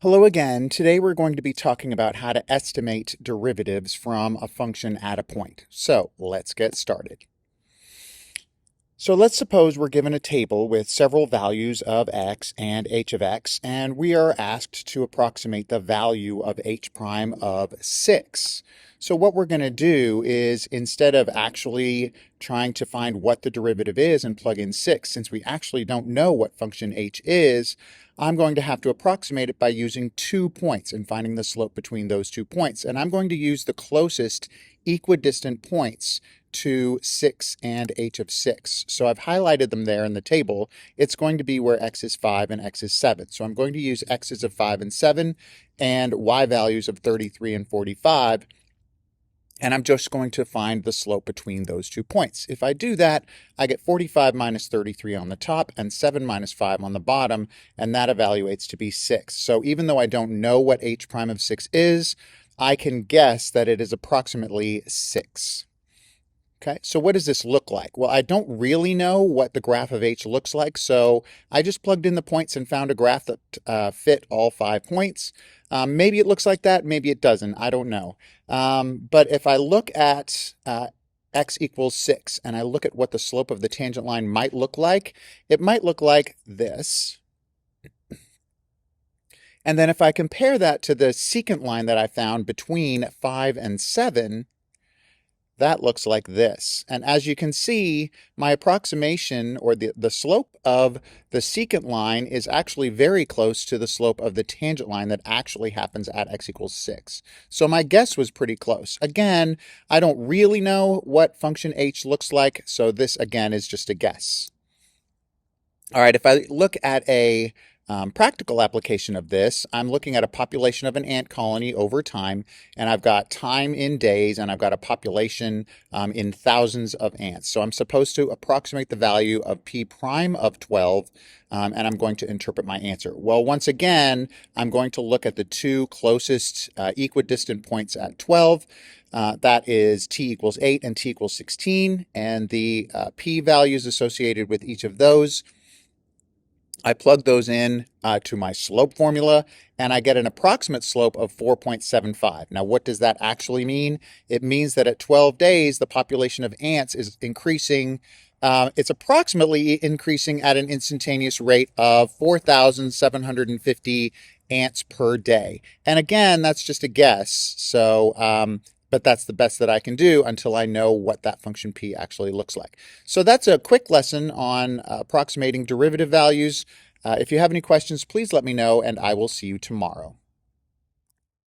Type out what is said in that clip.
Hello again. Today we're going to be talking about how to estimate derivatives from a function at a point. So let's get started. So let's suppose we're given a table with several values of x and h of x, and we are asked to approximate the value of h prime of 6. So what we're going to do is, instead of actually trying to find what the derivative is and plug in 6, since we actually don't know what function h is, I'm going to have to approximate it by using 2 points and finding the slope between those 2 points. And I'm going to use the closest equidistant points to 6 and h of 6. So I've highlighted them there in the table. It's going to be where x is 5 and x is 7. So I'm going to use x's of 5 and 7 and y values of 33 and 45. And I'm just going to find the slope between those 2 points. If I do that, I get 45 minus 33 on the top and 7 minus 5 on the bottom, and that evaluates to be 6. So even though I don't know what h prime of 6 is, I can guess that it is approximately 6. Okay, so what does this look like? Well, I don't really know what the graph of h looks like, so I just plugged in the points and found a graph that fit all 5 points. Maybe it looks like that, maybe it doesn't, I don't know. But if I look at x equals 6 and I look at what the slope of the tangent line might look like, it might look like this. And then if I compare that to the secant line that I found between 5 and 7, that looks like this. And as you can see, my approximation, or the slope of the secant line, is actually very close to the slope of the tangent line that actually happens at x equals 6. So my guess was pretty close. Again, I don't really know what function h looks like, so this again is just a guess. All right, if I look at a practical application of this, I'm looking at a population of an ant colony over time, and I've got time in days, and I've got a population in thousands of ants. So I'm supposed to approximate the value of p prime of 12, and I'm going to interpret my answer. Well, once again, I'm going to look at the 2 closest equidistant points at 12. That is t equals 8 and t equals 16, and the p values associated with each of those. I plug those in to my slope formula, and I get an approximate slope of 4.75. Now, what does that actually mean? It means that at 12 days, the population of ants is increasing. It's approximately increasing at an instantaneous rate of 4,750 ants per day. And again, that's just a guess. So, but that's the best that I can do until I know what that function p actually looks like. So that's a quick lesson on approximating derivative values. If you have any questions, please let me know, and I will see you tomorrow.